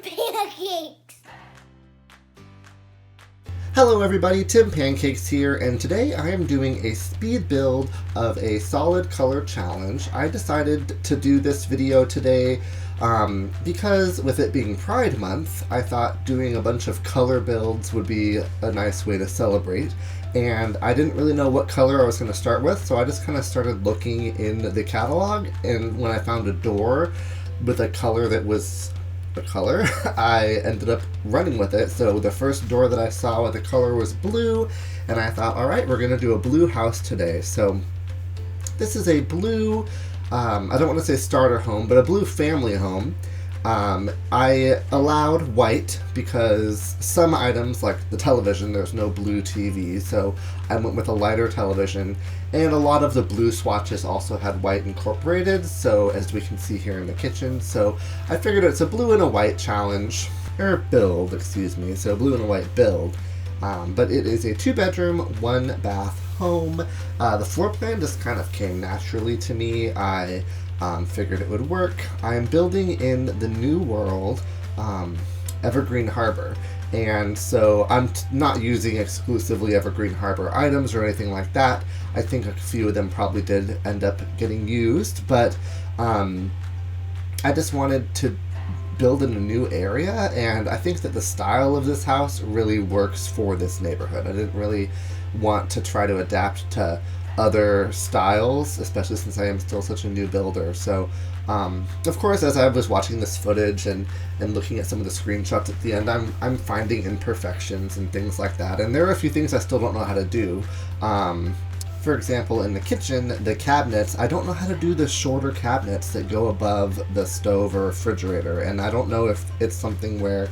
Tim Pancakes. Hello everybody, Tim Pancakes here, and today I am doing a speed build of a solid color challenge. I decided to do this video today because with it being Pride Month, I thought doing a bunch of color builds would be a nice way to celebrate. And I didn't really know what color I was going to start with, so I just kind of started looking in the catalog, and when I found a door with a color that was a color, I ended up running with it. So the first door that I saw with the color was blue, and I thought, alright, we're going to do a blue house today. So this is a blue, I don't want to say starter home, but a blue family home. I allowed white because some items, like the television, there's no blue TV, so I went with a lighter television, and a lot of the blue swatches also had white incorporated, so as we can see here in the kitchen, so I figured it's a blue and a white challenge, or build, excuse me, so blue and a white build, but it is a 2-bedroom, 1-bath home. The floor plan just kind of came naturally to me. I figured it would work. I'm building in the New World Evergreen Harbor, and so I'm not using exclusively Evergreen Harbor items or anything like that. I think a few of them probably did end up getting used, but I just wanted to build in a new area, and I think that the style of this house really works for this neighborhood. I didn't really want to try to adapt to other styles, especially since I am still such a new builder. So of course, as I was watching this footage and looking at some of the screenshots at the end, I'm finding imperfections and things like that, and there are a few things I still don't know how to do. For example, in the kitchen, the cabinets, I don't know how to do the shorter cabinets that go above the stove or refrigerator, and I don't know if it's something where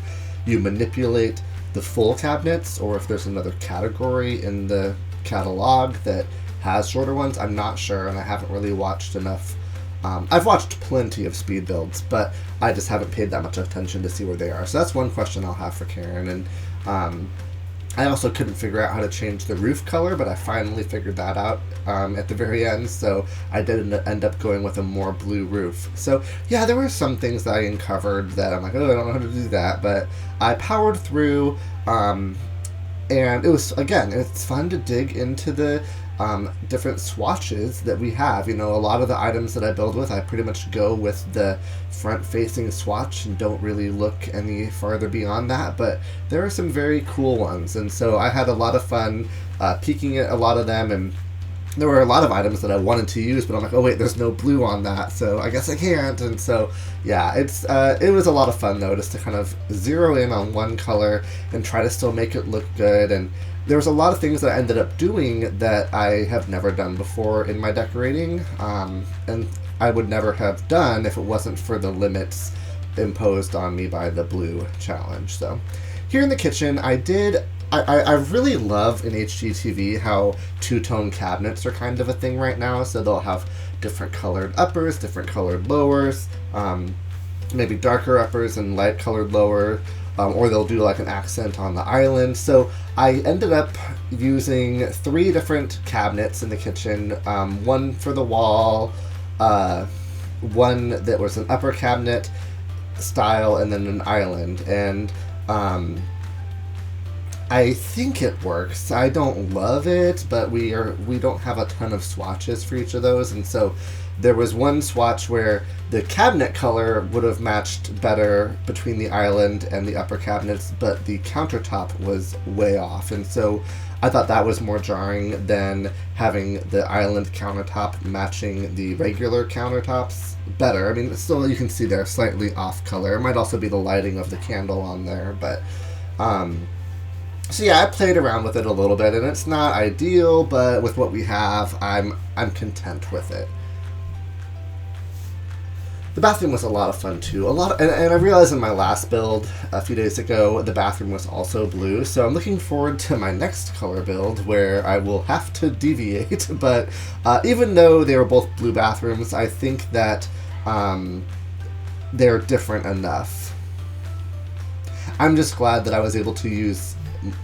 you manipulate the full cabinets or if there's another category in the catalog that has shorter ones. I'm not sure, and I haven't really watched enough. I've watched plenty of speed builds, but I just haven't paid that much attention to see where they are. So that's one question I'll have for Karen. And I also couldn't figure out how to change the roof color, but I finally figured that out at the very end, so I did end up going with a more blue roof. So yeah, there were some things that I uncovered that I'm like, oh, I don't know how to do that, but I powered through, and it was, again, it's fun to dig into the different swatches that we have. You know, a lot of the items that I build with, I pretty much go with the front-facing swatch and don't really look any farther beyond that, but there are some very cool ones, and so I had a lot of fun peeking at a lot of them, and there were a lot of items that I wanted to use, but I'm like, oh wait, there's no blue on that, so I guess I can't. And so yeah, it was a lot of fun though, just to kind of zero in on one color and try to still make it look good. And there was a lot of things that I ended up doing that I have never done before in my decorating, and I would never have done if it wasn't for the limits imposed on me by the blue challenge. So here in the kitchen, I really love in HGTV how two-tone cabinets are kind of a thing right now, so they'll have different colored uppers, different colored lowers, maybe darker uppers and light colored lower, or they'll do like an accent on the island. So I ended up using 3 different cabinets in the kitchen, one for the wall, one that was an upper cabinet style, and then an island. And I think it works. I don't love it, but we don't have a ton of swatches for each of those, and so there was one swatch where the cabinet color would have matched better between the island and the upper cabinets, but the countertop was way off, and so I thought that was more jarring than having the island countertop matching the regular countertops better. I mean, still you can see they're slightly off color. It might also be the lighting of the candle on there, but so yeah, I played around with it a little bit, and it's not ideal, but with what we have, I'm content with it. The bathroom was a lot of fun too. And I realized in my last build a few days ago, the bathroom was also blue, so I'm looking forward to my next color build where I will have to deviate, but even though they were both blue bathrooms, I think that they're different enough. I'm just glad that I was able to use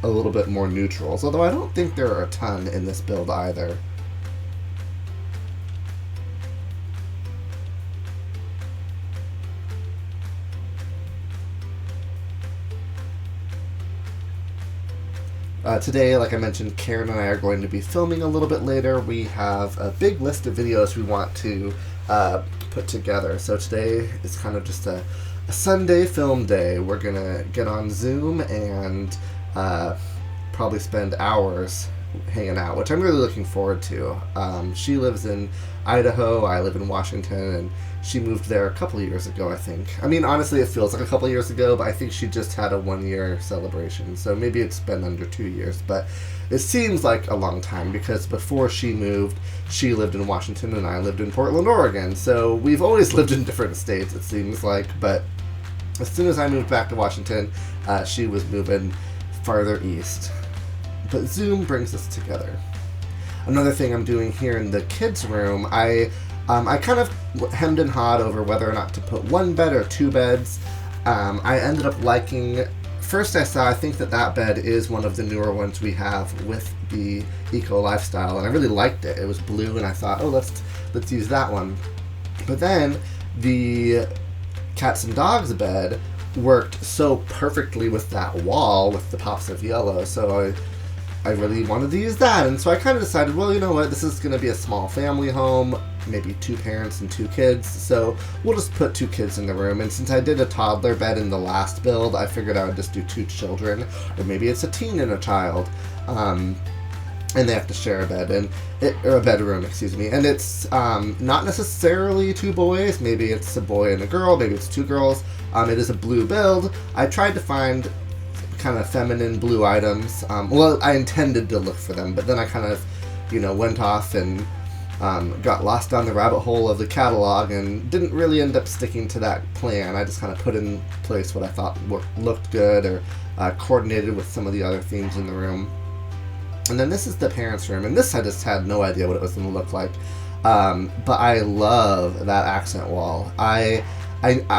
a little bit more neutrals, although I don't think there are a ton in this build either. Today, like I mentioned, Karen and I are going to be filming a little bit later. We have a big list of videos we want to put together. So today is kind of just a Sunday film day. We're going to get on Zoom and probably spend hours hanging out, which I'm really looking forward to. She lives in Idaho, I live in Washington, and she moved there a couple of years ago, I think. I mean, honestly, it feels like a couple of years ago, but I think she just had a 1-year celebration, so maybe it's been under 2 years, but it seems like a long time, because before she moved, she lived in Washington and I lived in Portland, Oregon, so we've always lived in different states, it seems like, but as soon as I moved back to Washington, she was moving farther east. But Zoom brings us together. Another thing I'm doing here in the kids' room, I kind of hemmed and hawed over whether or not to put 1 bed or 2 beds. I ended up liking, first I think that bed is one of the newer ones we have with the eco lifestyle, and I really liked it. It was blue, and I thought, oh, let's use that one. But then the cats and dogs bed worked so perfectly with that wall with the pops of yellow, so I really wanted to use that, and so I kind of decided, well, you know what, this is going to be a small family home, maybe 2 parents and 2 kids, so we'll just put 2 kids in the room, and since I did a toddler bed in the last build, I figured I would just do 2 children, or maybe it's a teen and a child, and they have to share a bed, or a bedroom, excuse me, and it's not necessarily 2 boys, maybe it's a boy and a girl, maybe it's 2 girls. It is a blue build. I tried to find kind of feminine blue items. Well, I intended to look for them, but then I kind of, went off and got lost down the rabbit hole of the catalog and didn't really end up sticking to that plan. I just kind of put in place what I thought looked good or coordinated with some of the other themes in the room. And then this is the parents' room, and this I just had no idea what it was going to look like. But I love that accent wall. I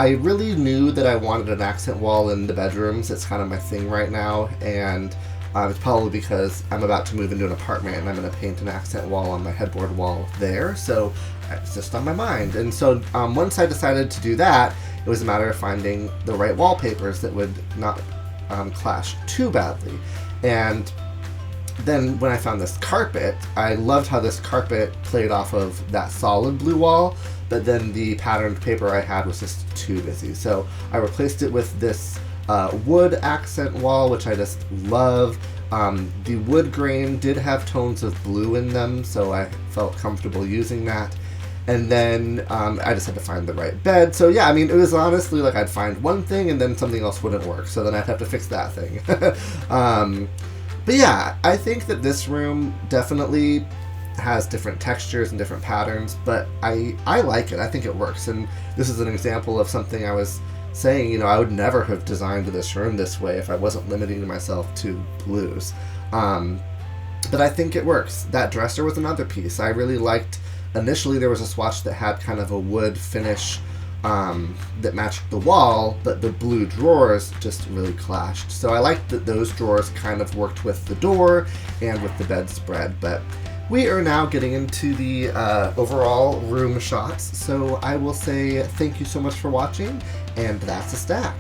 really knew that I wanted an accent wall in the bedrooms. It's kind of my thing right now, and it's probably because I'm about to move into an apartment and I'm going to paint an accent wall on my headboard wall there, so it's just on my mind. And so once I decided to do that, it was a matter of finding the right wallpapers that would not clash too badly. And then when I found this carpet, I loved how this carpet played off of that solid blue wall, but then the patterned paper I had was just too busy. So I replaced it with this wood accent wall, which I just love. The wood grain did have tones of blue in them, so I felt comfortable using that. And then I just had to find the right bed. So yeah, I mean, it was honestly like I'd find one thing and then something else wouldn't work, so then I'd have to fix that thing. But yeah, I think that this room definitely has different textures and different patterns, but I like it. I think it works, and this is an example of something I was saying, I would never have designed this room this way if I wasn't limiting myself to blues. But I think it works. That dresser was another piece. I really liked, initially there was a swatch that had kind of a wood finish that matched the wall, but the blue drawers just really clashed. So I liked that those drawers kind of worked with the door and with the bedspread, but we are now getting into the overall room shots, so I will say thank you so much for watching, and that's a stack.